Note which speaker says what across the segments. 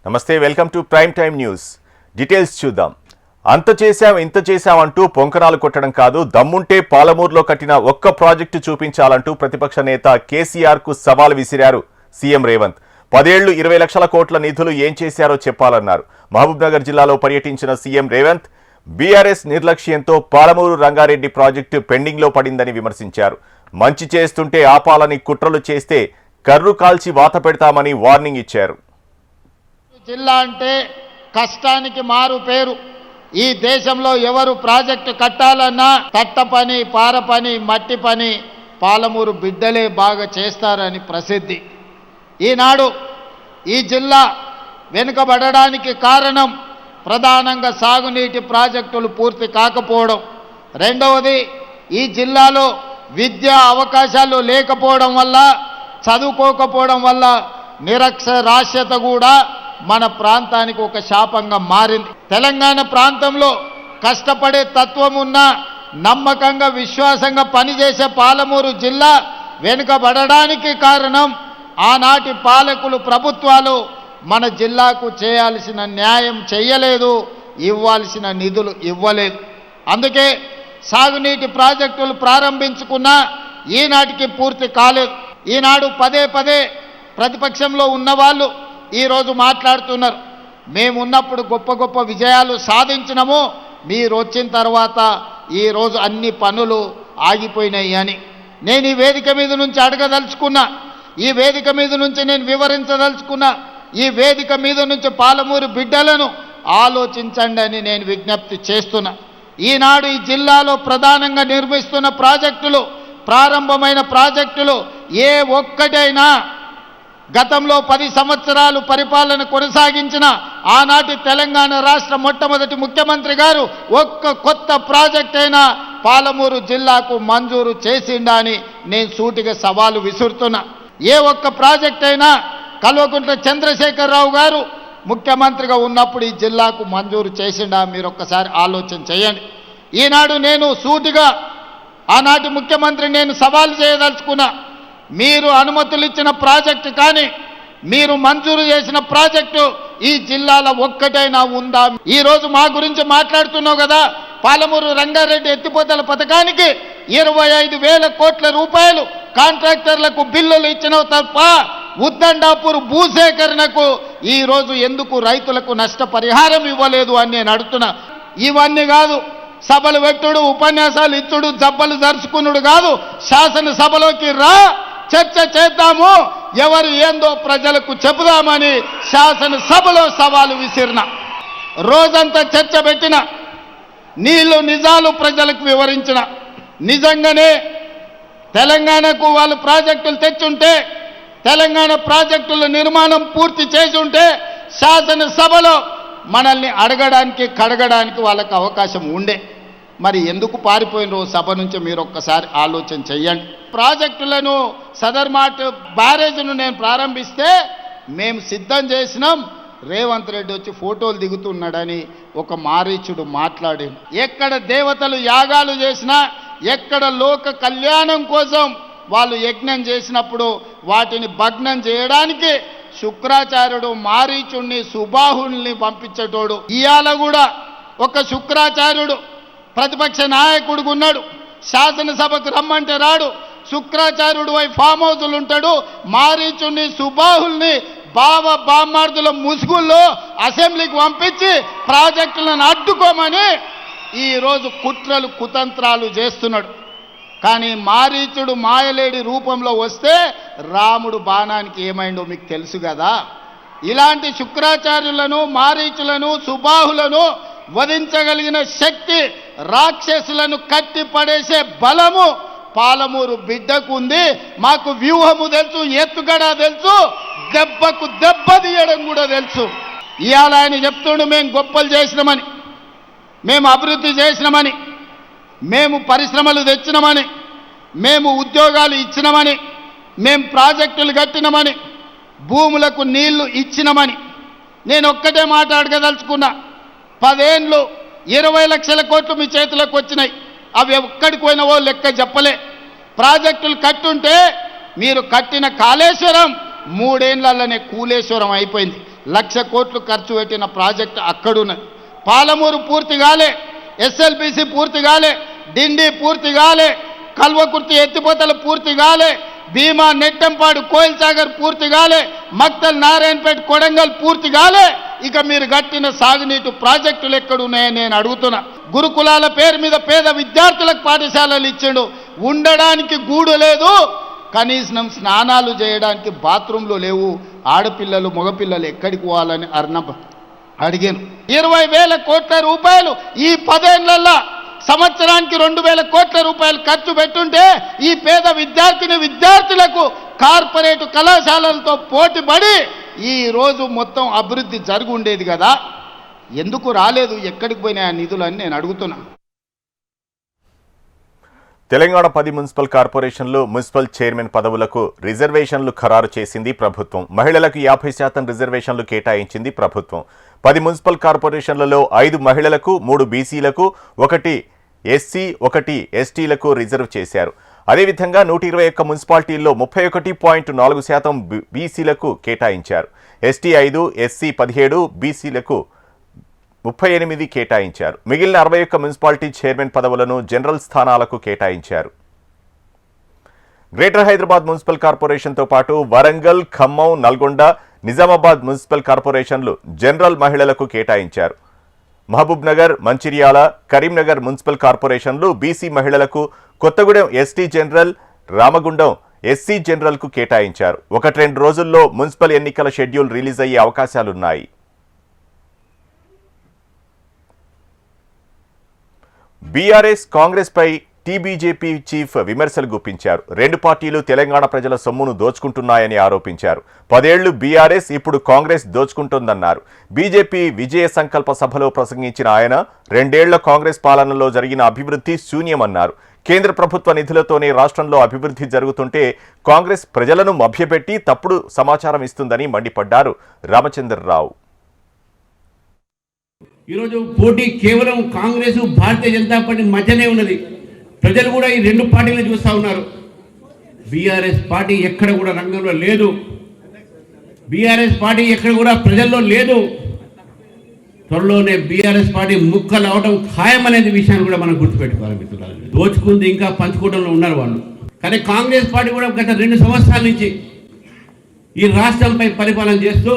Speaker 1: నమస్తే, welcome to prime time news. Details చూద్దాం. అంత చేశాం ఇంత చేశాం అంటూ పొంకనాలు కొట్టడం కాదు, దమ్ముంటే పాలమూరులో కట్టిన ఒక్క ప్రాజెక్టు చూపించాలంటూ ప్రతిపక్ష నేత కేసీఆర్ కు సవాల్ విసిరారు సీఎం రేవంత్. 10 ఏళ్లు 20 లక్షల కోట్ల నిధులు ఏం చేశారో చెప్పాలన్నారు. మహబూబ్ నగర్ జిల్లాలో పర్యటించిన సీఎం రేవంత్ బీఆర్ఎస్ నిర్లక్ష్యంతో పాలమూరు రంగారెడ్డి ప్రాజెక్టు పెండింగ్ లో పడిందని విమర్శించారు. మంచి చేస్తుంటే ఆపాలని కుట్రలు చేస్తే కర్రు కాల్చి వాత పెడతామని వార్నింగ్ ఇచ్చారు.
Speaker 2: జిల్లా అంటే కష్టానికి మారు పేరు. ఈ దేశంలో ఎవరు ప్రాజెక్టు కట్టాలన్నా కట్ట పని, పార పని, మట్టి పని పాలమూరు బిడ్డలే బాగా చేస్తారని ప్రసిద్ధి. ఈనాడు ఈ జిల్లా వెనుకబడడానికి కారణం ప్రధానంగా సాగునీటి ప్రాజెక్టులు పూర్తి కాకపోవడం. రెండవది, ఈ జిల్లాలో విద్యా అవకాశాలు లేకపోవడం వల్ల, చదువుకోకపోవడం వల్ల నిరక్షరాస్యత కూడా మన ప్రాంతానికి ఒక శాపంగా మారింది. తెలంగాణ ప్రాంతంలో కష్టపడే తత్వం ఉన్న, నమ్మకంగా విశ్వాసంగా పనిచేసే పాలమూరు జిల్లా వెనుకబడడానికి కారణం ఆనాటి పాలకులు, ప్రభుత్వాలు మన జిల్లాకు చేయాల్సిన న్యాయం చేయలేదు, ఇవ్వాల్సిన నిధులు ఇవ్వలేదు. అందుకే సాగునీటి ప్రాజెక్టులు ప్రారంభించుకున్నా ఈనాటికి పూర్తి కాలేదు. ఈనాడు పదే పదే ప్రతిపక్షంలో ఉన్నవాళ్ళు ఈరోజు మాట్లాడుతున్నారు, మేమున్నప్పుడు గొప్ప గొప్ప విజయాలు సాధించినము, మీరు వచ్చిన తర్వాత ఈరోజు అన్ని పనులు ఆగిపోయినాయి అని. నేను ఈ వేదిక మీద నుంచి అడగదలుచుకున్నా, ఈ వేదిక మీద నుంచి నేను వివరించదలుచుకున్నా, ఈ వేదిక మీద నుంచి పాలమూరు బిడ్డలను ఆలోచించండి అని నేను విజ్ఞప్తి చేస్తున్నా. ఈనాడు ఈ జిల్లాలో ప్రధానంగా నిర్మిస్తున్న ప్రాజెక్టులు, ప్రారంభమైన ప్రాజెక్టులు ఏ ఒక్కటైనా గతంలో 10 సంవత్సరాలు పరిపాలన కొనసాగించిన ఆనాటి తెలంగాణ రాష్ట్ర మొట్టమొదటి ముఖ్యమంత్రి గారు ఒక్క కొత్త ప్రాజెక్ట్ అయినా పాలమూరు జిల్లాకు మంజూరు చేసిండా అని నేను సూటిగా సవాలు విసురుతున్నా. ఏ ఒక్క ప్రాజెక్ట్ అయినా కల్వకుంట్ల చంద్రశేఖరరావు గారు ముఖ్యమంత్రిగా ఉన్నప్పుడు ఈ జిల్లాకు మంజూరు చేసిండా? మీరు ఒక్కసారి ఆలోచన చేయండి. ఈనాడు నేను సూటిగా ఆనాటి ముఖ్యమంత్రి నేను సవాలు చేయదలుచుకున్నా, మీరు అనుమతులు ఇచ్చిన ప్రాజెక్టు కానీ, మీరు మంజూరు చేసిన ప్రాజెక్టు ఈ జిల్లాలో ఒక్కటైనా ఉందా? ఈరోజు మా గురించి మాట్లాడుతున్నావు కదా, పాలమూరు రంగారెడ్డి ఎత్తిపోతల పథకానికి 25,000 కోట్ల రూపాయలు కాంట్రాక్టర్లకు బిల్లులు ఇచ్చినవు తప్ప ఉద్దండాపూర్ భూసేకరణకు ఈరోజు ఎందుకు రైతులకు నష్టపరిహారం ఇవ్వలేదు అని నేను అడుగుతున్నా. ఇవన్నీ కాదు, సభలు పెట్టుడు, ఉపన్యాసాలు ఇచ్చుడు, జబ్బలు జరుచుకున్నాడు కాదు, శాసనసభలోకి రా, చర్చ చేద్దాము, ఎవరు ఏందో ప్రజలకు చెబుదామని శాసనసభలో సవాలు విసిరిన. రోజంతా చర్చ పెట్టిన, నీళ్లు నిజాలు ప్రజలకు వివరించిన. నిజంగానే తెలంగాణకు వాళ్ళు ప్రాజెక్టులు తెచ్చుంటే, తెలంగాణ ప్రాజెక్టుల నిర్మాణం పూర్తి చేసి ఉంటే శాసనసభలో మనల్ని అడగడానికి, కడగడానికి వాళ్ళకి అవకాశం ఉండే. మరి ఎందుకు పారిపోయిన సభ నుంచి మీరు ఒక్కసారి ఆలోచన చెయ్యండి. ప్రాజెక్టులను సదర్మాట్ బ్యారేజ్ను నేను ప్రారంభిస్తే మేము సిద్ధం చేసినాం, రేవంత్ రెడ్డి వచ్చి ఫోటోలు దిగుతున్నాడని ఒక మారీచుడు మాట్లాడాడు. ఎక్కడ దేవతలు యాగాలు చేసినా, ఎక్కడ లోక కళ్యాణం కోసం వాళ్ళు యజ్ఞం చేసినప్పుడు వాటిని భగ్నం చేయడానికి శుక్రాచార్యుడు మారీచుడిని, సుబాహుల్ని పంపించేటోడు. ఇవాళ కూడా ఒక శుక్రాచార్యుడు ప్రతిపక్ష నాయకుడిగా ఉన్నాడు, శాసనసభకు రమ్మంటే రాడు, శుక్రాచార్యుడు వై ఫామ్ హౌస్లు ఉంటాడు, మారీచుడిని, సుబాహుల్ని బామ్మార్దుల ముసుగుల్లో అసెంబ్లీకి పంపించి ప్రాజెక్టులను అడ్డుకోమని ఈరోజు కుట్రలు, కుతంత్రాలు చేస్తున్నాడు. కానీ మారీచుడు మాయలేడి రూపంలో వస్తే రాముడు బాణానికి ఏమైందో మీకు తెలుసు కదా. ఇలాంటి శుక్రాచార్యులను, మారీచులను, సుబాహులను వధించగలిగిన శక్తి, రాక్షసులను కట్టి పడేసే బలము పాలమూరు బిడ్డకు ఉంది. మాకు వ్యూహము తెలుసు, ఎత్తుగడ తెలుసు, దెబ్బకు దెబ్బ తీయడం కూడా తెలుసు. ఇవాళ ఆయన చెప్తుండు మేము గొప్పలు చేసినామని, మేము అభివృద్ధి చేసినామని, మేము పరిశ్రమలు తెచ్చినామని, మేము ఉద్యోగాలు ఇచ్చినామని, మేము ప్రాజెక్టులు కట్టినామని, భూములకు నీళ్లు ఇచ్చినామని. నేను ఒక్కటే మాట అడగదలుచుకున్నా, 10 ఏళ్ళు 20 లక్షల కోట్లు మీ చేతులకు వచ్చినాయి, అవి ఎక్కడికి పోయినవో లెక్క చెప్పలే. ప్రాజెక్టులు కట్టుంటే మీరు కట్టిన కాళేశ్వరం 3 ఏళ్లలోనే కూలేశ్వరం అయిపోయింది. 1,00,000 కోట్లు ఖర్చు పెట్టిన ప్రాజెక్టు అక్కడున్నది. పాలమూరు పూర్తి కాలే, ఎస్ఎల్బిసి పూర్తి కాలే, డిండి పూర్తి కాలే, కల్వకుర్తి ఎత్తిపోతలు పూర్తి కాలే, భీమా నెట్టంపాడు కోయిల్ సాగర్ పూర్తి కాలే, మక్తల్ నారాయణపేట కొడంగల్ పూర్తి కాలే. ఇక మీరు కట్టిన సాగునీటి ప్రాజెక్టులు ఎక్కడున్నాయని నేను అడుగుతున్నా. గురుకులాల పేరు మీద పేద విద్యార్థులకు పాఠశాలలు ఇచ్చిండు, ఉండడానికి గూడు లేదు, కనీసం స్నానాలు చేయడానికి బాత్రూంలు లేవు. ఆడపిల్లలు మగపిల్లలు ఎక్కడికి పోవాలని అడిగాను. 20,000 కోట్ల రూపాయలు ఈ 10 ఏళ్లలో సంవత్సరానికి 2,000 కోట్ల రూపాయలు ఖర్చు పెట్టుంటే ఈ పేద విద్యార్థులకు కార్పొరేట్ కళాశాలలతో పోటీపడి ఈ రోజు మొత్తం అభివృద్ధి జరిగి ఉండేది కదా. ఎందుకు రాలేదు, ఎక్కడికి పోయినాయి ఆ నిధులు అని నేను అడుగుతున్నా.
Speaker 1: తెలంగాణ 10 మున్సిపల్ కార్పొరేషన్లు మున్సిపల్ చైర్మన్ పదవులకు రిజర్వేషన్లు ఖరారు చేసింది ప్రభుత్వం. మహిళలకు 50% రిజర్వేషన్లు కేటాయించింది ప్రభుత్వం. 10 మున్సిపల్ కార్పొరేషన్లలో 5 మహిళలకు, 3 బీసీలకు, 1 ఎస్సీ, 1 ఎస్టీలకు రిజర్వ్ చేశారు. అదేవిధంగా 121 మున్సిపాలిటీల్లో 31.4% బీసీలకు కేటాయించారు. ఎస్టీ 5, ఎస్సీ 17, బీసీలకు 38 కేటాయించారు. మిగిలిన 61 మున్సిపాలిటీ చైర్మన్ పదవులను జనరల్ స్థానాలకు కేటాయించారు. గ్రేటర్ హైదరాబాద్ మున్సిపల్ కార్పొరేషన్తో పాటు వరంగల్, ఖమ్మం, నల్గొండ, నిజామాబాద్ మున్సిపల్ కార్పొరేషన్లు జనరల్ మహిళలకు కేటాయించారు. మహబూబ్ నగర్, మంచిర్యాల, కరీంనగర్ మున్సిపల్ కార్పొరేషన్లు బీసీ మహిళలకు, Kothagudem ST general, Ramagundam SC జనరల్కు కేటాయించారు. 1-2 రోజుల్లో మున్సిపల్ ఎన్నికల షెడ్యూల్ రిలీజ్ అయ్యే అవకాశాలున్నాయి. బీఆర్ఎస్ కాంగ్రెస్ పై టీబీజేపీ చీఫ్ విమర్శలు గుప్పించారు. 2 పార్టీలు తెలంగాణ ప్రజల సొమ్మును దోచుకుంటున్నాయని ఆరోపించారు. 10 ఏళ్లు బీఆర్ఎస్, ఇప్పుడు కాంగ్రెస్ దోచుకుంటోందన్నారు. బీజేపీ విజయ సంకల్ప సభలో ప్రసంగించిన ఆయన 2 ఏళ్ల కాంగ్రెస్ పాలనలో జరిగిన అభివృద్ధి శూన్యమన్నారు. కేంద్ర ప్రభుత్వ నిధులతోనే రాష్ట్రంలో అభివృద్ధి జరుగుతుంటే కాంగ్రెస్ ప్రజలను మభ్యపెట్టి తప్పుడు సమాచారం ఇస్తుందని మండిపడ్డారు రామచంద్రరావు.
Speaker 3: ఈరోజు పోటీ కేవలం కాంగ్రెస్, భారతీయ జనతా పార్టీ మధ్యనే ఉన్నది. ప్రజలు కూడా ఈ 2 పార్టీలను చూస్తూ ఉన్నారు. బీఆర్ఎస్ పార్టీ ఎక్కడ కూడా రంగంలో లేదు. బీఆర్ఎస్ పార్టీ ఎక్కడ కూడా ప్రజల్లో లేదు. త్వరలోనే బీఆర్ఎస్ పార్టీ ముక్కలు అవడం ఖాయమనేది విషయాన్ని కూడా మనం గుర్తుపెట్టుకోవాలి మిత్రులారా. దోచుకుంది ఇంకా పంచుకోవడంలో ఉన్నారు వాళ్ళు. కానీ కాంగ్రెస్ పార్టీ కూడా గత 2 సంవత్సరాల నుంచి ఈ రాష్ట్రంపై పరిపాలన చేస్తూ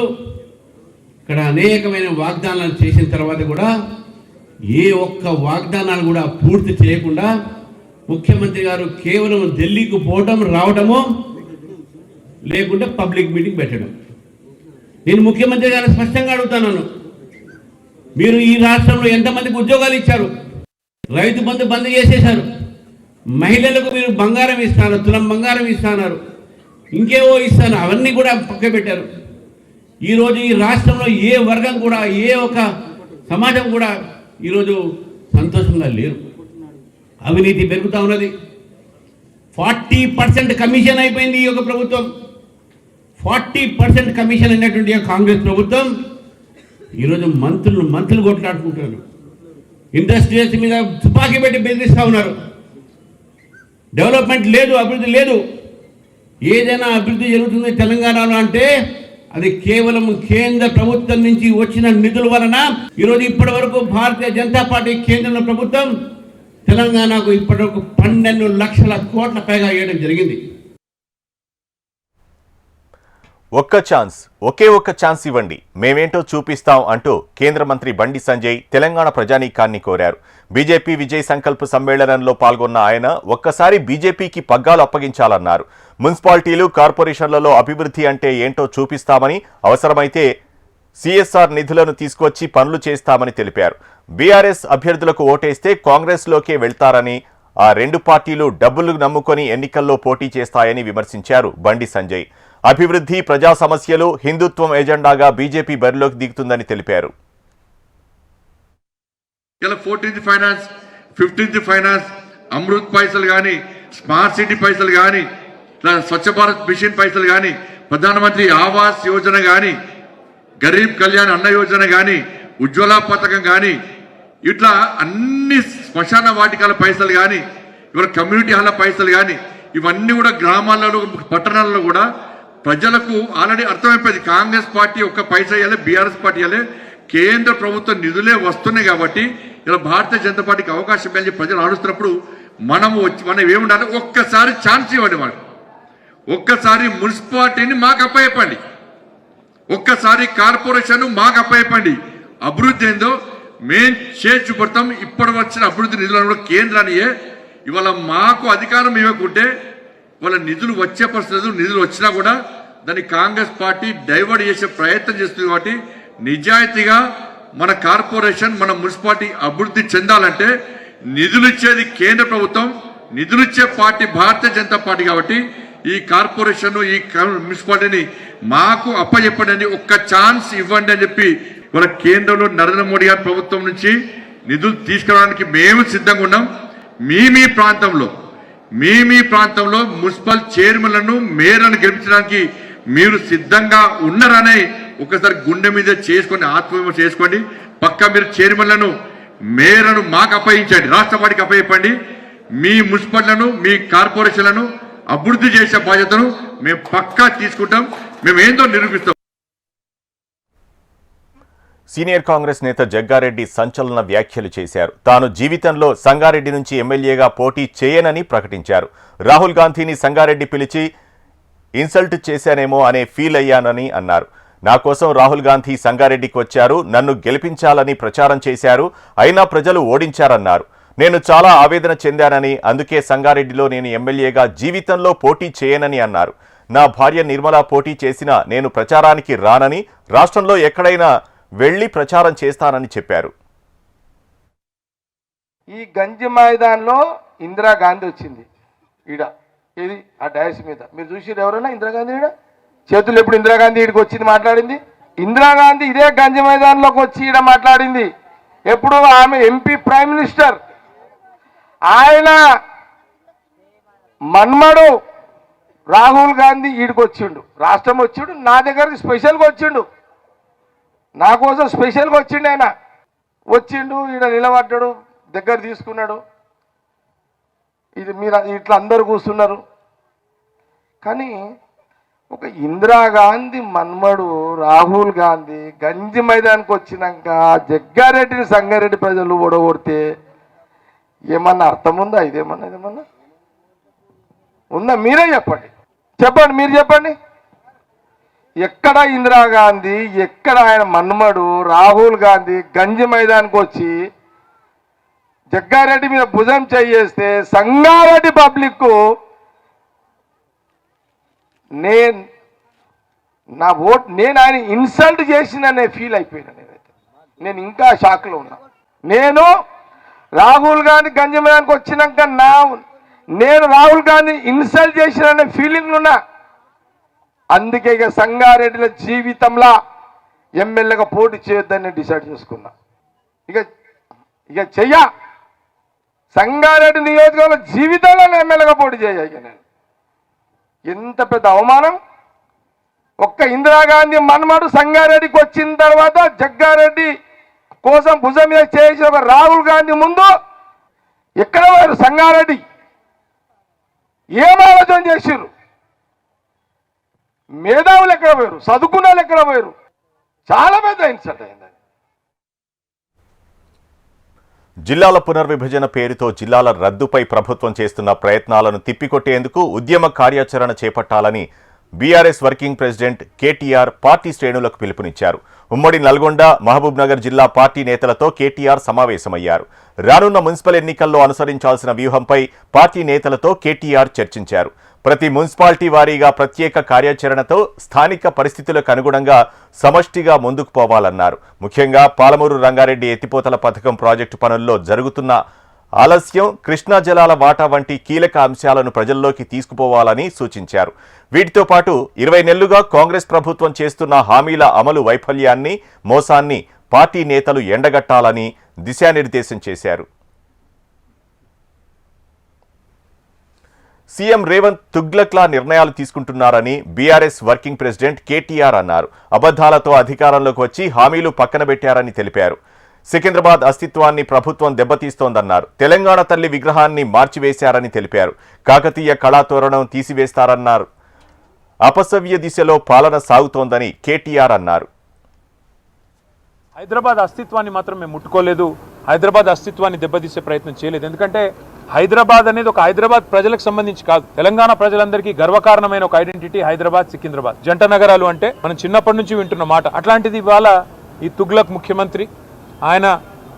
Speaker 3: ఇక్కడ అనేకమైన వాగ్దానాలు చేసిన తర్వాత కూడా ఏ ఒక్క వాగ్దానాలు కూడా పూర్తి చేయకుండా ముఖ్యమంత్రి గారు కేవలం ఢిల్లీకి పోవడం, రావడము, లేకుంటే పబ్లిక్ మీటింగ్ పెట్టడం. నేను ముఖ్యమంత్రి గారు స్పష్టంగా అడుగుతున్నాను, మీరు ఈ రాష్ట్రంలో ఎంతమందికి ఉద్యోగాలు ఇచ్చారు? రైతు బంధు చేసేశారు. మహిళలకు మీరు బంగారం ఇస్తున్నారు, తులం బంగారం ఇస్తున్నారు, ఇంకేవో ఇస్తాను, అవన్నీ కూడా పక్క పెట్టారు. ఈరోజు ఈ రాష్ట్రంలో ఏ వర్గం కూడా, ఏ ఒక్క సమాజం కూడా ఈరోజు సంతోషంగా లేరు. అవినీతి పెరుగుతూ ఉన్నది. 40% కమిషన్ అయిపోయింది ఈ యొక్క ప్రభుత్వం. 40% కమిషన్ అయినటువంటి కాంగ్రెస్ ప్రభుత్వం ఈరోజు మంత్రులు కొట్లాడుకుంటున్నారు. ఇండస్ట్రియల్స్ మీద తుపాకీ పెట్టి బెదిరిస్తూ ఉన్నారు. డెవలప్మెంట్ లేదు, అభివృద్ధి లేదు. ఏదైనా అభివృద్ధి జరుగుతుంది తెలంగాణలో అంటే అది కేవలం కేంద్ర ప్రభుత్వం నుంచి వచ్చిన నిధుల వలన. ఈరోజు ఇప్పటి వరకు భారతీయ జనతా పార్టీ కేంద్రంలో ప్రభుత్వం తెలంగాణకు ఇప్పటి వరకు 12 లక్షల కోట్ల పైగా ఇవ్వడం జరిగింది.
Speaker 1: ఒకే ఒక్క ఛాన్స్ ఇవ్వండి, మేమేంటో చూపిస్తాం అంటూ కేంద్ర మంత్రి బండి సంజయ్ తెలంగాణ ప్రజానీకాన్ని కోరారు. బీజేపీ విజయ్ సంకల్ప సమ్మేళనంలో పాల్గొన్న ఆయన ఒక్కసారి బీజేపీకి పగ్గాలు అప్పగించాలన్నారు. మున్సిపాలిటీలు, కార్పొరేషన్లలో అభివృద్ధి అంటే ఏంటో చూపిస్తామని, అవసరమైతే సిఎస్ఆర్ నిధులను తీసుకొచ్చి పనులు చేస్తామని తెలిపారు. బీఆర్ఎస్ అభ్యర్థులకు ఓటేస్తే కాంగ్రెస్లోకే వెళ్తారని, ఆ 2 పార్టీలు డబ్బులు నమ్ముకొని ఎన్నికల్లో పోటీ చేస్తాయని విమర్శించారు బండి సంజయ్. అభివృద్ధి, ప్రజా సమస్యలు, హిందుత్వం ఎజెండాగా బీజేపీ బరిలోకి దిగుతుందని తెలిపారు.
Speaker 4: ఇలా 14th finance, 15th finance, Amrit పైసలు కానీ, స్మార్ట్ సిటీ పైసలు కానీ, స్వచ్ఛ భారత్ మిషన్ పైసలు కానీ, ప్రధానమంత్రి ఆవాస్ యోజన కానీ, గరీబ్ కళ్యాణ్ అన్న యోజన కానీ, ఉజ్వల పథకం కానీ, ఇట్లా అన్ని శ్మశాన వాటికల పైసలు కానీ, ఇవాళ కమ్యూనిటీ హాల్ల పైసలు కానీ, ఇవన్నీ కూడా గ్రామాలలో, పట్టణాలలో కూడా ప్రజలకు ఆల్రెడీ అర్థమైపోయింది. కాంగ్రెస్ పార్టీ ఒక్క పైసా ఇవ్వాలి, బీఆర్ఎస్ పార్టీ ఇవ్వాలి, కేంద్ర ప్రభుత్వ నిధులే వస్తున్నాయి కాబట్టి ఇలా భారతీయ జనతా పార్టీకి అవకాశం ఇవ్వాలి ప్రజలు ఆడుస్తున్నప్పుడు మనం ఏముండాలి, ఒక్కసారి ఛాన్స్ ఇవ్వండి వాళ్ళకి. ఒక్కసారి మున్సిపాలిటీని మాకు అప్పచెప్పండి, ఒక్కసారి కార్పొరేషన్ మాకు అప్పచెప్పండి. అభివృద్ధి ఏందో మేం చేసి చూపెడతాం. ఇప్పటి వచ్చిన అభివృద్ధి నిధులను కూడా కేంద్రానియే. ఇవాళ మాకు అధికారం ఇవ్వకుంటే వాళ్ళ నిధులు వచ్చే పరిస్థితులు, నిధులు వచ్చినా కూడా దాన్ని కాంగ్రెస్ పార్టీ డైవర్ట్ చేసే ప్రయత్నం చేస్తుంది. కాబట్టి నిజాయితీగా మన కార్పొరేషన్, మన మున్సిపాలిటీ అభివృద్ధి చెందాలంటే నిధులు ఇచ్చేది కేంద్ర ప్రభుత్వం, నిధులు ఇచ్చే పార్టీ భారతీయ జనతా పార్టీ. కాబట్టి ఈ కార్పొరేషన్, ఈ మున్సిపాలిటీని మాకు అప్పచెప్పండి, ఒక్క ఛాన్స్ ఇవ్వండి అని చెప్పి వాళ్ళ కేంద్రంలో నరేంద్ర మోడీ గారి ప్రభుత్వం నుంచి నిధులు తీసుకురావడానికి మేము సిద్ధంగా ఉన్నాం. మీ ప్రాంతంలో మున్సిపల్ చైర్మన్లను, మేయర్లను గెలిపించడానికి మీరు సిద్ధంగా ఉన్నారనే ఒకసారి గుండె మీద చేసుకొని ఆత్మవిమర్శ చేసుకోండి. పక్కా మీరు చైర్మన్లను, మేయర్లను మాకు అప్పగించండి, రాష్ట్ర పార్టీకి అప్పచెప్పండి. మీ మున్సిపల్లను, మీ కార్పొరేషన్లను అభివృద్ధి చేసే బాధ్యతను మేము పక్కా తీసుకుంటాం. మేము ఏందో నిరూపిస్తాం.
Speaker 1: సీనియర్ కాంగ్రెస్ నేత జగ్గారెడ్డి సంచలన వ్యాఖ్యలు చేశారు. తాను జీవితంలో సంగారెడ్డి నుంచి ఎమ్మెల్యేగా పోటీ చేయనని ప్రకటించారు. రాహుల్ గాంధీని సంగారెడ్డి పిలిచి ఇన్సల్ట్ చేశానేమో అనే ఫీల్ అయ్యానని అన్నారు. నా కోసం రాహుల్ గాంధీ సంగారెడ్డికి వచ్చారు, నన్ను గెలిపించాలని ప్రచారం చేశారు, అయినా ప్రజలు ఓడించారన్నారు. నేను చాలా ఆవేదన చెందానని, అందుకే సంగారెడ్డిలో నేను ఎమ్మెల్యేగా జీవితంలో పోటీ చేయనని అన్నారు. నా భార్య నిర్మల పోటీ చేసినా నేను ప్రచారానికి రానని, రాష్ట్రంలో ఎక్కడైనా వెళ్లి ప్రచారం చేస్తానని చెప్పారు.
Speaker 5: ఈ గంజి మైదాన్లో ఇందిరాగాంధీ వచ్చింది. ఇది ఆ డయాస్ మీద మీరు చూసిరు ఎవరైనా ఇందిరాగాంధీ చేతులు ఎప్పుడు ఇందిరాగాంధీ ఈడికి వచ్చింది మాట్లాడింది? ఇందిరాగాంధీ ఇదే గంజి మైదాన్లోకి వచ్చి ఈడ మాట్లాడింది. ఎప్పుడు ఆమె ఎంపీ ప్రైమ్ మినిస్టర్, ఆయన మన్మడు రాహుల్ గాంధీ ఈడికి వచ్చిండు, రాష్ట్రం వచ్చిండు, నా దగ్గరికి స్పెషల్గా వచ్చిండు, నా కోసం స్పెషల్గా వచ్చిండు. ఆయన వచ్చిండు, ఈడ నిలబడ్డాడు, దగ్గర తీసుకున్నాడు. ఇది మీరు ఇట్లా అందరు కూర్చున్నారు. కానీ ఒక ఇందిరాగాంధీ మన్మడు రాహుల్ గాంధీ గంజి మైదానికి వచ్చినాక జగ్గారెడ్డిని సంగారెడ్డి ప్రజలు ఓడగొడితే ఏమన్నా అర్థం ఉందా? ఇదేమన్నా ఉందా? మీరే చెప్పండి, మీరు చెప్పండి. ఎక్కడ ఇందిరాగాంధీ, ఎక్కడ ఆయన మన్మడు రాహుల్ గాంధీ గంజి మైదానికి వచ్చి జగ్గారెడ్డి మీద భుజం చేయేస్తే సంగారెడ్డి పబ్లిక్ నేను ఆయన ఇన్సల్ట్ చేసిందనే ఫీల్ అయిపోయినా. నేను ఇంకా షాక్లో ఉన్నా. నేను రాహుల్ గాంధీ గంజి మైదానికి వచ్చినాక నేను రాహుల్ గాంధీ ఇన్సల్ట్ చేసిననే ఫీలింగ్ ఉన్నా. అందుకే ఇక సంగారెడ్డిలో జీవితంలో ఎమ్మెల్యేగా పోటీ చేయొద్దని డిసైడ్ చేసుకున్నా. ఇక చెయ్య సంగారెడ్డి నియోజకవర్గంలో జీవితంలో ఎమ్మెల్యేగా పోటీ చేయ. నేను ఎంత పెద్ద అవమానం. ఒక్క ఇందిరాగాంధీ మన్మడు సంగారెడ్డికి వచ్చిన తర్వాత జగ్గారెడ్డి కోసం భుజం మీద చేసిన ఒక రాహుల్ గాంధీ ముందు ఎక్కడ పోయారు? సంగారెడ్డి ఏం ఆలోచన చేసిర్రు? మేధావులు ఎక్కడ పోయారు? చదువుకున్న వాళ్ళు ఎక్కడ పోయారు? చాలా పెద్ద ఇన్సల్ట్ అయింది.
Speaker 1: జిల్లాల పునర్విభజన పేరుతో జిల్లాల రద్దుపై ప్రభుత్వం చేస్తున్న ప్రయత్నాలను తిప్పికొట్టేందుకు ఉద్యమ కార్యాచరణ చేపట్టాలని BRS working president KTR party శ్రేణులకు పిలుపునిచ్చారు. ఉమ్మడి నల్గొండ, మహబూబ్ నగర్ జిల్లా పార్టీ నేతలతో కేటీఆర్ సమావేశమయ్యారు. రానున్న మున్సిపల్ ఎన్నికల్లో అనుసరించాల్సిన వ్యూహంపై పార్టీ నేతలతో కేటీఆర్ చర్చించారు. ప్రతి మున్సిపాలిటీ వారీగా ప్రత్యేక కార్యాచరణతో స్థానిక పరిస్థితులకు అనుగుణంగా సమష్టిగా ముందుకు పోవాలన్నారు. ముఖ్యంగా పాలమూరు రంగారెడ్డి ఎత్తిపోతల పథకం ప్రాజెక్టు పనుల్లో జరుగుతున్న ఆలస్యం, కృష్ణా జలాల వాటా వంటి కీలక అంశాలను ప్రజల్లోకి తీసుకుపోవాలని సూచించారు. వీటితో పాటు 20 నెలలుగా కాంగ్రెస్ ప్రభుత్వం చేస్తున్న హామీల అమలు వైఫల్యాన్ని, మోసాన్ని పార్టీ నేతలు ఎండగట్టాలని దిశానిర్దేశం చేశారు. సీఎం రేవంత్ తుగ్లక్లా నిర్ణయాలు తీసుకుంటున్నారని బీఆర్ఎస్ వర్కింగ్ ప్రెసిడెంట్ కేటీఆర్ అన్నారు. అబద్ధాలతో అధికారంలోకి వచ్చి హామీలు పక్కన పెట్టారని తెలిపారు. సికింద్రాబాద్ అస్తిత్వాన్ని ప్రభుత్వం దెబ్బతీస్తోందన్నారు. తెలంగాణ తల్లి విగ్రహాన్ని మార్చివేశారని తెలిపారు. కాకతీయ కళాతోరణం తీసివేస్తారన్నారు. అపసవ్య దిశలో పాలన సాగుతోందని కేటీఆర్ అన్నారు.
Speaker 6: హైదరాబాద్ అస్తిత్వాన్ని మాత్రం మేము ముట్టుకోలేదు. హైదరాబాద్ అస్తిత్వాన్ని దెబ్బతీసే ప్రయత్నం చేయలేదు. ఎందుకంటే హైదరాబాద్ అనేది ఒక హైదరాబాద్ ప్రజలకు సంబంధించి కాదు, తెలంగాణ ప్రజలందరికీ గర్వకారణమైన ఒక ఐడెంటిటీ హైదరాబాద్, సికింద్రాబాద్ జంట నగరాలు అంటే మనం చిన్నప్పటి నుంచి వింటున్న మాట. అట్లాంటిది ఇవాళ ఈ తుగ్లక్ ముఖ్యమంత్రి ఆయన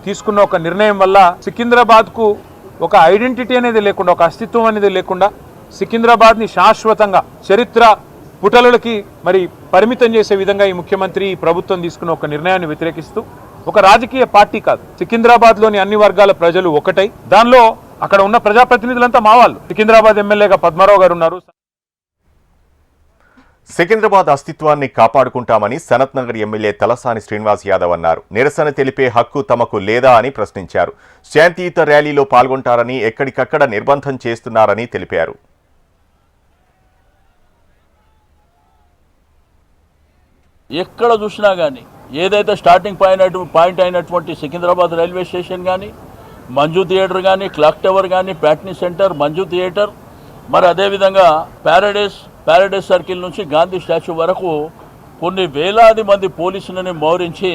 Speaker 6: తీసుకున్న ఒక నిర్ణయం వల్ల సికింద్రాబాద్కు ఒక ఐడెంటిటీ అనేది లేకుండా, ఒక అస్తిత్వం అనేది లేకుండా సికింద్రాబాద్ని శాశ్వతంగా చరిత్ర పుటలకి మరి పరిమితం చేసే విధంగా ఈ ముఖ్యమంత్రి, ఈ ప్రభుత్వం తీసుకున్న ఒక నిర్ణయాన్ని వ్యతిరేకిస్తూ ఒక రాజకీయ పార్టీ కాదు, సికింద్రాబాద్లోని అన్ని వర్గాల ప్రజలు ఒకటై, దానిలో అక్కడ ఉన్న ప్రజాప్రతినిధులంతా మా వాళ్ళు. సికింద్రాబాద్ ఎమ్మెల్యేగా పద్మారావు గారు ఉన్నారు.
Speaker 1: సికింద్రాబాద్ అస్తిత్వాన్ని కాపాడుకుంటామని సనత్ నగర్ ఎమ్మెల్యే తలసాని శ్రీనివాస్ యాదవ్ అన్నారు. నిరసన తెలిపే హక్కు తమకు లేదా అని ప్రశ్నించారు. శాంతియుత ర్యాలీలో పాల్గొంటారని ఎక్కడికక్కడ నిర్బంధం చేస్తున్నారని తెలిపారు.
Speaker 7: ఎక్కడ చూసినా కానీ ఏదైతే స్టార్టింగ్ పాయింట్ అయినటువంటి సికింద్రాబాద్ రైల్వే స్టేషన్ కానీ, మంజు థియేటర్ కానీ, క్లాక్ టవర్ కానీ, ప్యాట్నీ సెంటర్, మంజు థియేటర్, మరి అదేవిధంగా ప్యారడైస్ సర్కిల్ నుంచి గాంధీ స్టాచ్యూ వరకు కొన్ని వేలాది మంది పోలీసులని మోహరించి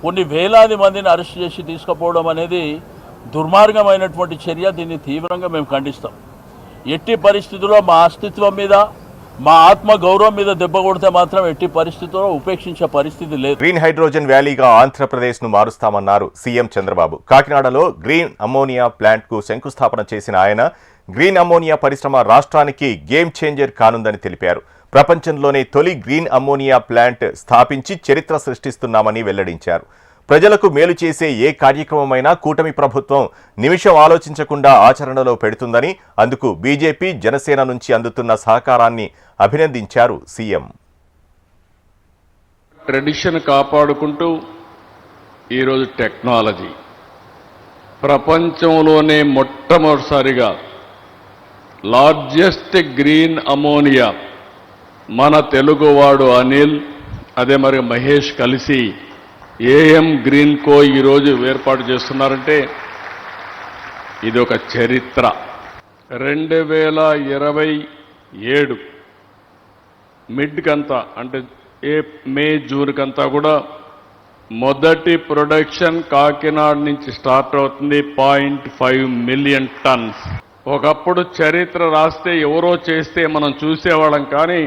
Speaker 7: కొన్ని వేలాది మందిని అరెస్ట్ చేసి తీసుకుపోవడం అనేది దుర్మార్గమైనటువంటి చర్య. దీన్ని తీవ్రంగా మేము ఖండిస్తాం. ఎట్టి పరిస్థితుల్లో మా అస్తిత్వం మీద, మా ఆత్మ గౌరవం మీద దెబ్బ కొడితే మాత్రం ఎట్టి పరిస్థితుల్లో ఉపేక్షించే పరిస్థితి లేదు.
Speaker 1: గ్రీన్ హైడ్రోజన్ వ్యాలీగా ఆంధ్రప్రదేశ్ ను మారుస్తామన్నారు సీఎం చంద్రబాబు. కాకినాడలో గ్రీన్ అమ్మోనియా ప్లాంట్ కు శంకుస్థాపన చేసిన ఆయన గ్రీన్ అమ్మోనియా పరిశ్రమ రాష్ట్రానికి గేమ్ చేంజర్ కానుందని తెలిపారు. ప్రపంచంలోనే తొలి గ్రీన్ అమ్మోనియా ప్లాంట్ స్థాపించి చరిత్ర సృష్టిస్తున్నామని వెల్లడించారు. ప్రజలకు మేలు చేసే ఏ కార్యక్రమమైనా కూటమి ప్రభుత్వం నిమిషం ఆలోచించకుండా ఆచరణలో పెడుతుందని, అందుకు బీజేపీ, జనసేన నుంచి అందుతున్న సహకారాన్ని అభినందించారు సీఎం.
Speaker 8: ట్రెడిషన్ కాపాడుకుంటూ ఈరోజు టెక్నాలజీ ప్రపంచంలోనే మొట్టమొదటిసారిగా లార్జెస్ట్ గ్రీన్ అమోనియా మన తెలుగువాడు అనిల్, అదే మరి మహేష్ కలిసి ఏఎం గ్రీన్ కో ఈరోజు ఏర్పాటు చేస్తున్నారంటే ఇది ఒక చరిత్ర. 2027 మిడ్ కంతా అంటే మే జూన్ కంతా కూడా మొదటి ప్రొడక్షన్ కాకినాడ నుంచి స్టార్ట్ అవుతుంది. 0.5 మిలియన్ టన్స్. ఒకప్పుడు చరిత్ర రాస్తే ఎవరో చేస్తే మనం చూసేవాళ్ళం, కానీ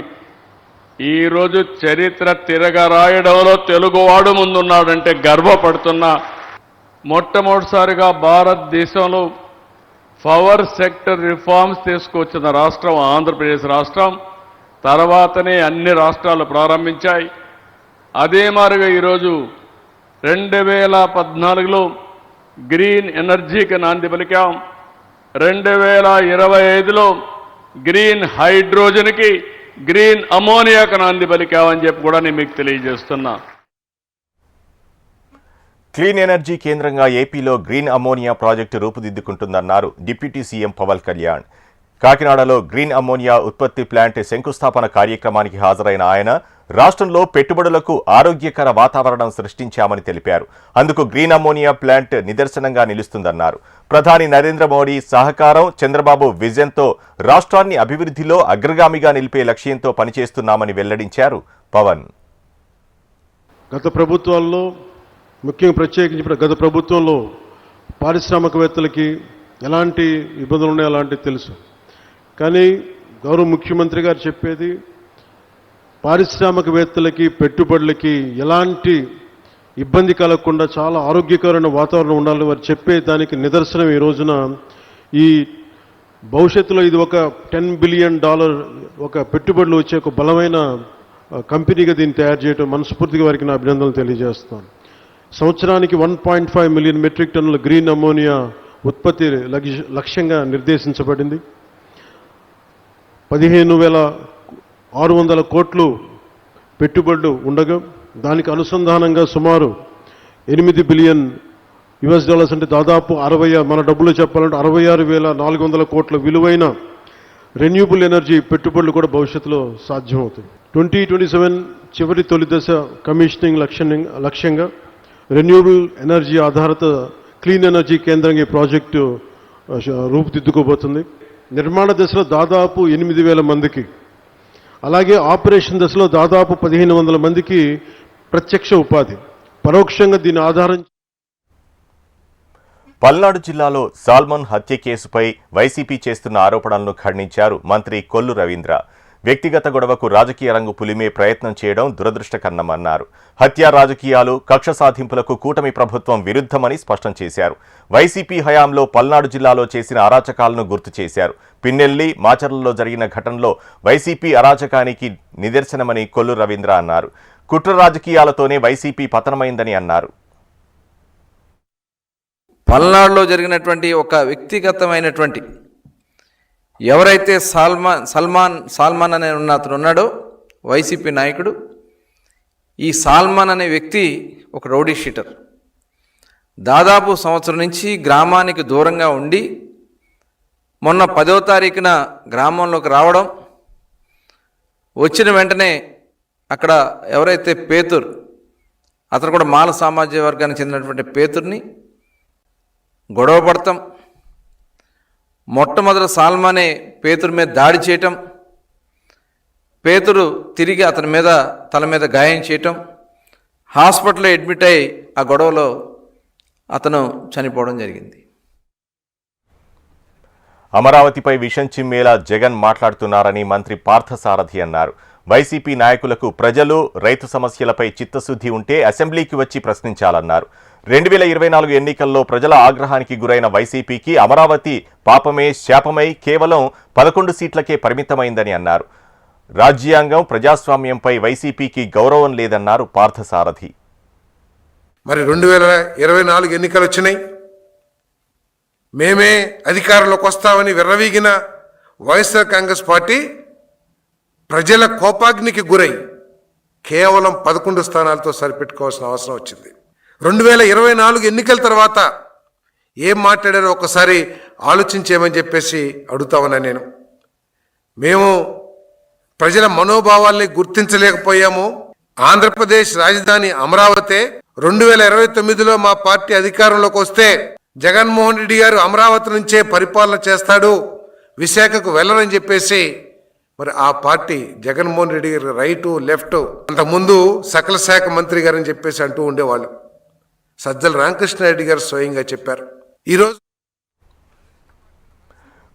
Speaker 8: ఈరోజు చరిత్ర తిరగరాయడంలో తెలుగువాడు ముందున్నాడంటే గర్వపడుతున్నా. మొట్టమొదటిసారిగా భారతదేశంలో పవర్ సెక్టర్ రిఫార్మ్స్ తీసుకొచ్చిన రాష్ట్రం ఆంధ్రప్రదేశ్ రాష్ట్రం. తర్వాతనే అన్ని రాష్ట్రాలు ప్రారంభించాయి. అదే మాదిరిగా ఈరోజు 2014లో గ్రీన్ ఎనర్జీకి నాంది పలికాం. 2025లో గ్రీన్ హైడ్రోజన్కి, గ్రీన్ అమోనియాకు నాంది పలికామని చెప్పి కూడా నేను మీకు తెలియజేస్తున్నా.
Speaker 1: క్లీన్ ఎనర్జీ కేంద్రంగా ఏపీలో గ్రీన్ అమోనియా ప్రాజెక్టు రూపుదిద్దుకుంటుందన్నారు డిప్యూటీ సీఎం పవన్ కళ్యాణ్. కాకినాడలో గ్రీన్ అమోనియా ఉత్పత్తి ప్లాంట్ శంకుస్థాపన కార్యక్రమానికి హాజరైన ఆయన రాష్ట్రంలో పెట్టుబడులకు ఆరోగ్యకర వాతావరణం సృష్టించామని తెలిపారు. అందుకు గ్రీన్ అమోనియా ప్లాంట్ నిదర్శనంగా నిలుస్తుందన్నారు. ప్రధాని నరేంద్ర మోడీ సహకారం, చంద్రబాబు విజన్తో రాష్ట్రాన్ని అభివృద్ధిలో అగ్రగామిగా నిలిపే లక్ష్యంతో పనిచేస్తున్నామని వెల్లడించారు పవన్.
Speaker 9: గత ప్రభుత్వాల్లో, ముఖ్యంగా ప్రత్యేకించి గత ప్రభుత్వంలో పారిశ్రామికవేత్తలకి ఎలాంటి ఇబ్బందులు ఉన్నాయో అలాంటివి తెలుసు. కానీ గౌరవ ముఖ్యమంత్రి గారు చెప్పేది పారిశ్రామికవేత్తలకి, పెట్టుబడులకి ఎలాంటి ఇబ్బంది కలగకుండా చాలా ఆరోగ్యకరమైన వాతావరణం ఉండాలని వారు చెప్పే దానికి నిదర్శనం ఈ రోజున ఈ భవిష్యత్తులో ఇది ఒక $10 బిలియన్ ఒక పెట్టుబడులు వచ్చే ఒక బలమైన కంపెనీగా దీన్ని తయారు చేయడం మనస్ఫూర్తిగా వారికి నా అభినందనలు తెలియజేస్తాను. సంవత్సరానికి 1.5 మిలియన్ మెట్రిక్ టన్నుల గ్రీన్ అమోనియా ఉత్పత్తి లక్ష్యంగా నిర్దేశించబడింది. 15,600 కోట్లు పెట్టుబడులు ఉండగా దానికి అనుసంధానంగా సుమారు $8 బిలియన్ అంటే దాదాపు 60, మన డబ్బులు చెప్పాలంటే 66,400 కోట్ల విలువైన రెన్యూబుల్ ఎనర్జీ పెట్టుబడులు కూడా భవిష్యత్తులో సాధ్యమవుతాయి. 2027 చివరి తొలి దశ కమిషనింగ్ లక్ష్యంగా రెన్యూబుల్ ఎనర్జీ ఆధారిత క్లీన్ ఎనర్జీ కేంద్రంగా ఈ ప్రాజెక్టు రూపుదిద్దుకోబోతుంది. నిర్మాణ దశలో దాదాపు 8,000 మందికి అలాగే ఆపరేషన్ దశలో దాదాపు 1500 మందికి ప్రత్యక్ష ఉపాధి, పరోక్షంగా దీని ఆధారం.
Speaker 1: పల్నాడు జిల్లాలో సాల్మన్ హత్య కేసుపై వైసీపీ చేస్తున్న ఆరోపణలను ఖండించారు మంత్రి కొల్లు రవీంద్ర. వ్యక్తిగత గొడవకు రాజకీయ రంగు పులిమే ప్రయత్నం చేయడం దురదృష్టకరమన్నారు. హత్య రాజకీయాలు, కక్ష సాధింపులకు కూటమి ప్రభుత్వం విరుద్ధమని స్పష్టం చేశారు. వైసీపీ హయాంలో పల్నాడు జిల్లాలో చేసిన అరాచకాలను గుర్తు చేశారు. పిన్నెల్లి, మాచర్లలో జరిగిన ఘటనలో వైసీపీ అరాచకానికి నిదర్శనమని కొల్లు రవీంద్ర అన్నారు. కుట్ర రాజకీయాలతోనే వైసీపీ పతనమైందని అన్నారు.
Speaker 10: పల్నాడులో జరిగినటువంటి ఒక వ్యక్తిగతమైనటువంటి ఎవరైతే సల్మాన్ అనే అతను ఉన్నాడో వైసీపీ నాయకుడు, ఈ సాల్మాన్ అనే వ్యక్తి ఒక రౌడీ షీటర్. దాదాపు సంవత్సరం నుంచి గ్రామానికి దూరంగా ఉండి మొన్న 10వ తారీఖున గ్రామంలోకి రావడం, వచ్చిన వెంటనే అక్కడ ఎవరైతే పేతుర్, అతను కూడా మాల సామాజిక వర్గానికి చెందినటువంటి పేతుర్ని గొడవ పడతాం, మొట్టమొదటి సాల్మానే పేతురు మీద దాడి చేయటం, పేతురు తిరిగి అతని మీద తల మీద గాయం చేయటం, హాస్పిటల్లో అడ్మిట్ అయి ఆ గొడవలో అతను చనిపోవడం జరిగింది.
Speaker 1: అమరావతిపై విషం చిమ్మేలా జగన్ మాట్లాడుతున్నారని మంత్రి పార్థసారథి అన్నారు. వైసీపీ నాయకులకు ప్రజలు, రైతు సమస్యలపై చిత్తశుద్ధి ఉంటే అసెంబ్లీకి వచ్చి ప్రశ్నించాలన్నారు. 2024 ఎన్నికల్లో ప్రజల ఆగ్రహానికి గురైన వైసీపీకి అమరావతి పాపమే శాపమై కేవలం 11 సీట్లకే పరిమితమైందని అన్నారు. రాజ్యాంగం, ప్రజాస్వామ్యంపై వైసీపీకి గౌరవం లేదన్నారు పార్థసారథి.
Speaker 11: మరి 2024 ఎన్నికలు వచ్చినాయి, మేమే అధికారంలోకి వస్తామని విర్రవీగిన వైఎస్ఆర్ కాంగ్రెస్ పార్టీ ప్రజల కోపాగ్నికి గురై కేవలం 11 స్థానాలతో సరిపెట్టుకోవాల్సిన అవసరం వచ్చింది. 2024 ఎన్నికల తర్వాత ఏం మాట్లాడారో ఒకసారి ఆలోచించేయమని చెప్పేసి అడుగుతామన్నా నేను. మేము ప్రజల మనోభావాల్ని గుర్తించలేకపోయాము. ఆంధ్రప్రదేశ్ రాజధాని అమరావతి. 2029లో మా పార్టీ అధికారంలోకి వస్తే జగన్మోహన్ రెడ్డి గారు అమరావతి నుంచే పరిపాలన చేస్తాడు, విశాఖకు వెళ్ళరని చెప్పేసి మరి ఆ పార్టీ జగన్మోహన్ రెడ్డి గారు రైటు లెఫ్ట్ అంతకుముందు సకల శాఖ మంత్రి గారని చెప్పేసి అంటూ ఉండేవాళ్ళు. సజ్జల రామకృష్ణారెడ్డి గారు స్వయంగా చెప్పారు. ఈరోజు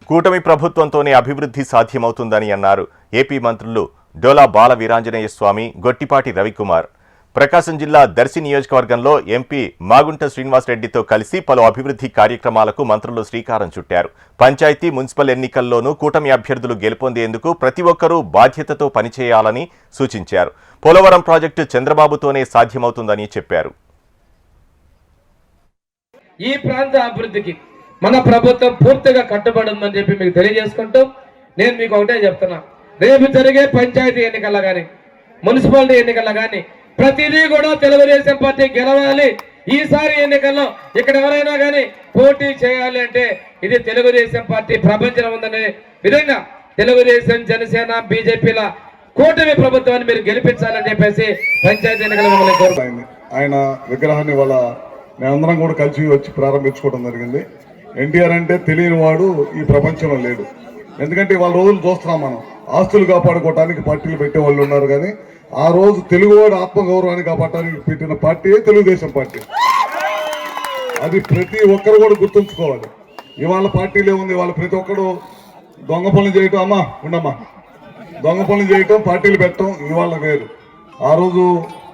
Speaker 1: కూటమి ప్రభుత్వంతోనే అభివృద్ధి సాధ్యమవుతుందని అన్నారు ఏపీ మంత్రులు డోలా బాల వీరాంజనేయ స్వామి, గొట్టిపాటి రవికుమార్. ప్రకాశం జిల్లా దర్శి నియోజకవర్గంలో ఎంపీ మాగుంట శ్రీనివాసరెడ్డితో కలిసి పలు అభివృద్ధి కార్యక్రమాలకు మంత్రులు శ్రీకారం చుట్టారు. పంచాయతీ, మున్సిపల్ ఎన్నికల్లోనూ కూటమి అభ్యర్థులు గెలుపొందేందుకు ప్రతి ఒక్కరూ బాధ్యతతో పనిచేయాలని సూచించారు. పోలవరం ప్రాజెక్టు చంద్రబాబుతోనే సాధ్యమవుతుందని చెప్పారు.
Speaker 12: ఈ ప్రాంత అభివృద్ధికి మన ప్రభుత్వం పూర్తిగా కట్టుబడి ఉందని చెప్పి మీకు తెలియజేసుకుంటూ నేను మీకు ఒకటే చెప్తున్నా, రేపు జరిగే పంచాయతీ ఎన్నికల్లో కానీ మున్సిపాలిటీ ఎన్నికల్లో కానీ ప్రతిదీ కూడా తెలుగుదేశం పార్టీ గెలవాలి. ఈసారి ఎన్నికల్లో ఇక్కడ ఎవరైనా కానీ పోటీ చేయాలి అంటే ఇది తెలుగుదేశం పార్టీ ప్రపంచం ఉందనే విధంగా తెలుగుదేశం, జనసేన, బీజేపీల కూటమి ప్రభుత్వాన్ని మీరు గెలిపించాలని చెప్పేసి పంచాయతీ ఎన్నికల మిమ్మల్ని కోరుతున్నాను.
Speaker 13: ఆయన విగ్రహాన్ని వాళ్ళ మేమందరం కూడా కలిసి వచ్చి ప్రారంభించుకోవడం జరిగింది. ఎన్టీఆర్ అంటే తెలియని వాడు ఈ ప్రపంచంలో లేడు. ఎందుకంటే వాళ్ళ రోజులు చూస్తున్నాం మనం, ఆస్తులు కాపాడుకోవడానికి పార్టీలు పెట్టే వాళ్ళు ఉన్నారు, కానీ ఆ రోజు తెలుగువాడు ఆత్మగౌరవాన్ని కాపాడటానికి పెట్టిన పార్టీయే తెలుగుదేశం పార్టీ. అది ప్రతి ఒక్కరు కూడా గుర్తుంచుకోవాలి. ఇవాళ పార్టీలే ఉంది, వాళ్ళ ప్రతి ఒక్కరు దొంగ పనులు చేయటం, అమ్మా ఉండమ్మా, దొంగ పనులు చేయటం, పార్టీలు పెట్టడం ఇవాళ వేరు. ఆ రోజు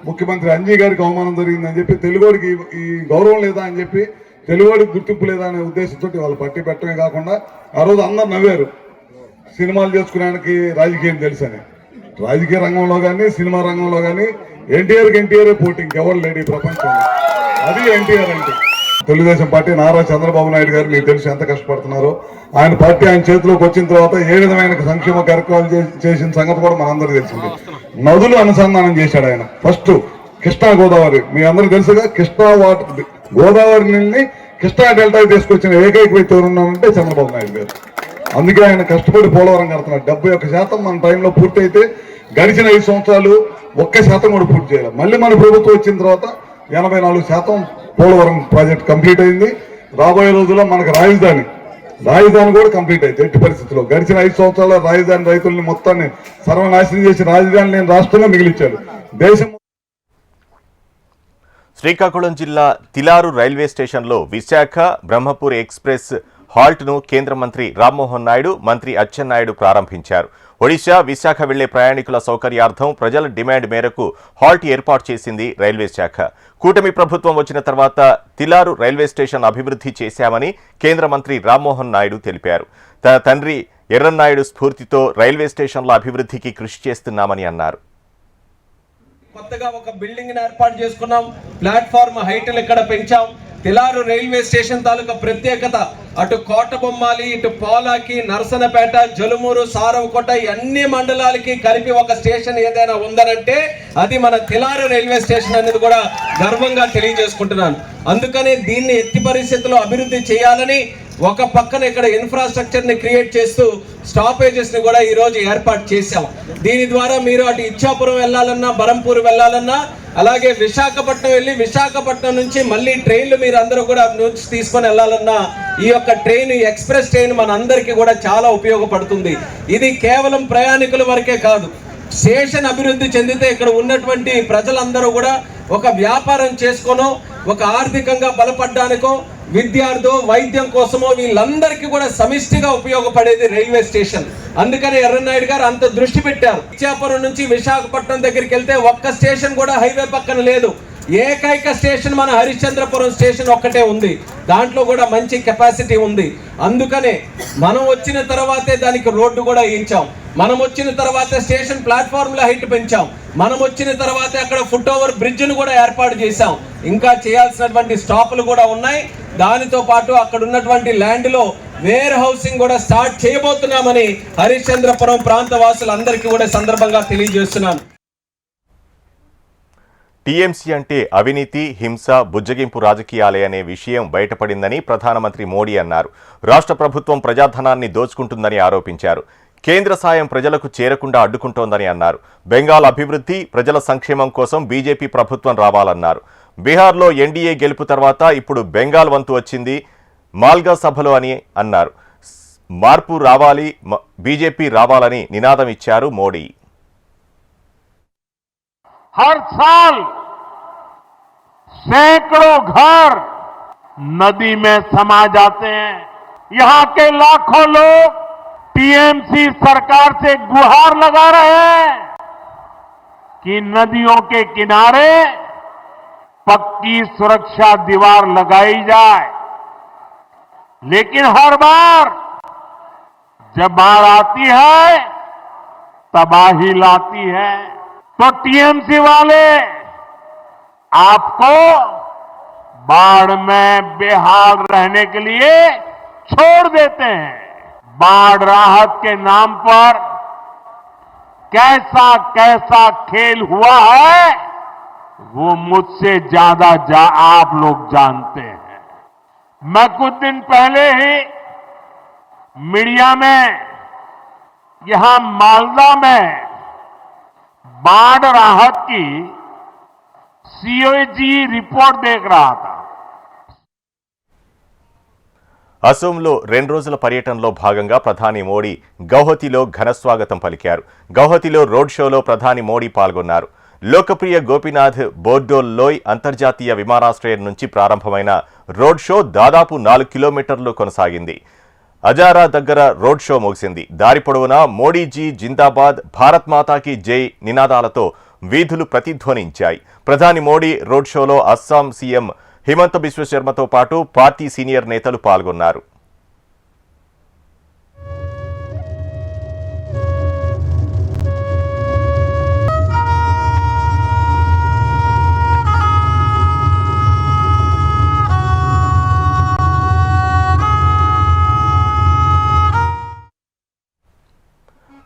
Speaker 13: ముఖ్యమంత్రి అంజీ గారికి అవమానం జరిగిందని చెప్పి తెలుగుడికి ఈ గౌరవం లేదా అని చెప్పి, తెలుగుడికి గుర్తింపు లేదా అనే ఉద్దేశంతో వాళ్ళు పార్టీ పెట్టడమే కాకుండా ఆ రోజు అందరు నవ్వారు. సినిమాలు చేసుకునేకి రాజకీయం తెలుసని. రాజకీయ రంగంలో కానీ సినిమా రంగంలో కానీ ఎన్టీఆర్ఏ పోటీ, ఇంకెవరు లేడు ఈ ప్రపంచంలో. అది ఎన్టీఆర్ అంటే. తెలుగుదేశం పార్టీ నారా చంద్రబాబు నాయుడు గారు మీకు తెలుసు ఎంత కష్టపడుతున్నారో. ఆయన పార్టీ ఆయన చేతిలోకి వచ్చిన తర్వాత ఏ విధమైన సంక్షేమ కార్యక్రమాలు చేసిన సంగతి కూడా మనందరికీ తెలిసింది. నదులు అనుసంధానం చేశాడు ఆయన. ఫస్ట్ కృష్ణా గోదావరి, మీ అందరికీ తెలుసుగా, కృష్ణా వాటర్ గోదావరి నుండి కృష్ణా డెల్టాకి తీసుకొచ్చిన ఏకైక వ్యక్తి ఎవరున్నారంటే చంద్రబాబు నాయుడు గారు. అందుకే ఆయన కష్టపడి పోలవరం కడుతున్నారు. 71% మన టైంలో పూర్తి అయితే గడిచిన 5 సంవత్సరాలు 1% కూడా పూర్తి చేయాలి. మళ్ళీ మన ప్రభుత్వం వచ్చిన తర్వాత 84% పోలవరం ప్రాజెక్ట్ కంప్లీట్ అయింది. రాబోయే రోజుల్లో మనకు రాజధాని రాజధాని కూడా కంప్లీట్ అయితే ఎట్టి పరిస్థితుల్లో గడిచిన 5 సంవత్సరాల్లో రాజధాని రైతుల్ని మొత్తాన్ని సర్వనాశనం చేసి రాజధాని లేని రాష్ట్రంగా మిగిలించారు. దేశం
Speaker 1: శ్రీకాకుళం జిల్లా తిలారు రైల్వే స్టేషన్లో విశాఖ బ్రహ్మపూర్ ఎక్స్ప్రెస్ హాల్ట్ను కేంద్ర మంత్రి రామ్మోహన్ నాయుడు, మంత్రి అచ్చెన్నాయుడు ప్రారంభించారు. ఒడిశా, విశాఖ వెళ్లే ప్రయాణికుల సౌకర్యార్థం ప్రజల డిమాండ్ మేరకు హాల్ట్ ఏర్పాటు చేసింది రైల్వే శాఖ. కూటమి ప్రభుత్వం వచ్చిన తర్వాత తిలారు రైల్వే స్టేషన్ అభివృద్ధి చేశామని కేంద్ర మంత్రి రామ్మోహన్ నాయుడు తెలిపారు. తన తండ్రి ఎర్రన్నాయుడు స్ఫూర్తితో రైల్వే స్టేషన్ల అభివృద్ధికి కృషి చేస్తున్నామని అన్నారు.
Speaker 12: కొత్తగా ఒక బిల్డింగ్ ఏర్పాటు చేసుకున్నాం, ప్లాట్ఫామ్ హైట్లు ఇక్కడ పెంచాం. తిలారు రైల్వే స్టేషన్ తాలూకా ప్రత్యేకత అటు కోటబొమ్మాలి, ఇటు పోలాకి, నరసనపేట, జలుమూరు, సారవకోట అన్ని మండలాలకి కలిపి ఒక స్టేషన్ ఏదైనా ఉందనంటే అది మన తిలారు రైల్వే స్టేషన్ అనేది కూడా గర్వంగా తెలియజేసుకుంటున్నాను. అందుకనే దీన్ని ఎట్టి పరిస్థితుల్లో అభివృద్ధి చేయాలని ఒక పక్కన ఇక్కడ ఇన్ఫ్రాస్ట్రక్చర్ ని క్రియేట్ చేస్తూ స్టాపేజెస్ ని కూడా ఈ రోజు ఏర్పాటు చేశాం. దీని ద్వారా మీరు అటు ఇచ్చాపురం వెళ్ళాలన్నా, బరంపూర్ వెళ్ళాలన్నా, అలాగే విశాఖపట్నం వెళ్ళి విశాఖపట్నం నుంచి మళ్ళీ ట్రైన్లు మీరు అందరూ కూడా నుంచి తీసుకొని వెళ్ళాలన్నా ఈ యొక్క ట్రైన్, ఎక్స్ప్రెస్ ట్రైన్ మన అందరికీ కూడా చాలా ఉపయోగపడుతుంది. ఇది కేవలం ప్రయాణికుల వరకే కాదు, స్టేషన్ అభివృద్ధి చెందితే ఇక్కడ ఉన్నటువంటి ప్రజలందరూ కూడా ఒక వ్యాపారం చేసుకోనో, ఒక ఆర్థికంగా బలపడ్డానికో, విద్యార్థో, వైద్యం కోసమో వీళ్ళందరికీ కూడా సమిష్టిగా ఉపయోగపడేది రైల్వే స్టేషన్. అందుకని ఎర్రన్నాయుడు గారు అంత దృష్టి పెట్టారు. ఇచ్చాపురం నుంచి విశాఖపట్నం దగ్గరికి వెళ్తే ఒక్క స్టేషన్ కూడా హైవే పక్కన లేదు. ఏకైక స్టేషన్ మన హరిశ్చంద్రపురం స్టేషన్ ఒక్కటే ఉంది. దాంట్లో కూడా మంచి కెపాసిటీ ఉంది. అందుకనే మనం వచ్చిన తర్వాతే దానికి రోడ్డు కూడా వేయించాం. మనం వచ్చిన తర్వాత స్టేషన్ ప్లాట్ఫామ్ల హైట్ పెంచాం. మనం వచ్చిన తర్వాత అక్కడ ఫుట్ ఓవర్ బ్రిడ్జ్ను కూడా ఏర్పాటు చేశాం. ఇంకా చేయాల్సినటువంటి స్టాపులు కూడా ఉన్నాయి. దానితో పాటు అక్కడ ఉన్నటువంటి ల్యాండ్లో వేర్ హౌసింగ్ కూడా స్టార్ట్ చేయబోతున్నామని హరిశ్చంద్రపురం ప్రాంత వాసులందరికీ కూడా సందర్భంగా తెలియజేస్తున్నాను.
Speaker 1: టీఎంసీ అంటే అవినీతి, హింస, బుజ్జగింపు రాజకీయాలే అనే విషయం బయటపడిందని ప్రధానమంత్రి మోడీ అన్నారు. రాష్ట్ర ప్రభుత్వం ప్రజాధనాన్ని దోచుకుంటుందని ఆరోపించారు. కేంద్ర సాయం ప్రజలకు చేరకుండా అడ్డుకుంటోందని అన్నారు. బెంగాల్ అభివృద్ధి, ప్రజల సంక్షేమం కోసం బీజేపీ ప్రభుత్వం రావాలన్నారు. బీహార్లో ఎన్డీఏ గెలుపు తర్వాత ఇప్పుడు బెంగాల్ వంతు వచ్చింది మాల్గా సభలో అని అన్నారు. మార్పు రావాలి, బీజేపీ రావాలని నినాదం ఇచ్చారు మోడీ.
Speaker 8: हर साल सैकड़ों घर नदी में समा जाते हैं. यहाँ के लाखों लोग टीएमसी सरकार से गुहार लगा रहे हैं कि नदियों के किनारे पक्की सुरक्षा दीवार लगाई जाए. लेकिन हर बार जब बाढ़ आती है तबाही लाती है. तो टीएमसी वाले आपको बाढ़ में बेहाल रहने के लिए छोड़ देते हैं. बाढ़ राहत के नाम पर कैसा कैसा खेल हुआ है वो मुझसे ज्यादा आप लोग जानते हैं. मैं कुछ दिन पहले ही मीडिया में यहां मालदा में बाढ़ राहत की सीओजी रिपोर्ट देख रहा था.
Speaker 1: అసోంలో 2 రోజుల పర్యటనలో భాగంగా ప్రధాని మోడీ గౌహతిలో ఘనస్వాగతం పలికారు. గౌహతిలో రోడ్ షోలో ప్రధాని మోడీ పాల్గొన్నారు. లోకప్రియ గోపీనాథ్ బోర్డోల్లోయ్ అంతర్జాతీయ విమానాశ్రయం నుంచి ప్రారంభమైన రోడ్ షో దాదాపు 4 కిలోమీటర్లు కొనసాగింది. అజారా దగ్గర రోడ్ షో ముగిసింది. దారి పొడవునా మోడీజీ జిందాబాద్, భారత్ మాతాకి జై నినాదాలతో వీధులు ప్రతిధ్వనించాయి. ప్రధాని మోడీ రోడ్ షోలో అస్సాం సీఎం హిమంత బిశ్వ శర్మతో పాటు పార్టీ సీనియర్ నేతలు పాల్గొన్నారు.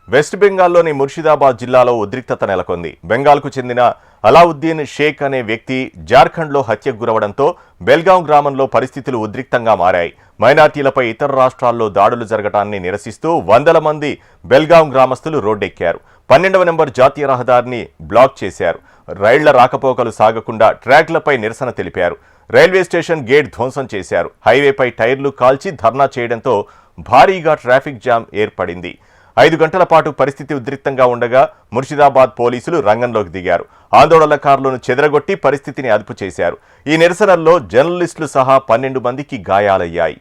Speaker 1: వెస్ట్ బెంగాల్లోని ముర్షిదాబాద్ జిల్లాలో ఉద్రిక్తత నెలకొంది. బెంగాల్కు చెందిన అలావుద్దీన్ షేక్ అనే వ్యక్తి జార్ఖండ్లో హత్యకు గురవడంతో బెల్గాం గ్రామంలో పరిస్థితులు ఉద్రిక్తంగా మారాయి. మైనార్టీలపై ఇతర రాష్ట్రాల్లో దాడులు జరగటాన్ని నిరసిస్తూ వందల మంది బెల్గాం గ్రామస్తులు రోడ్డెక్కారు. 12వ నెంబర్ జాతీయ రహదారిని బ్లాక్ చేశారు. రైళ్ల రాకపోకలు సాగకుండా ట్రాక్లపై నిరసన తెలిపారు. రైల్వే స్టేషన్ గేట్ ధ్వంసం చేశారు. హైవేపై టైర్లు కాల్చి ధర్నా చేయడంతో భారీగా ట్రాఫిక్ జామ్ ఏర్పడింది. 5 గంటల పాటు పరిస్థితి ఉద్రిక్తంగా ఉండగా ముర్షిదాబాద్ పోలీసులు రంగంలోకి దిగారు. ఆందోళనకారులను చెదరగొట్టి పరిస్థితిని అదుపు చేశారు. ఈ నిరసనల్లో జర్నలిస్టులు సహా 12 మందికి గాయాలయ్యాయి.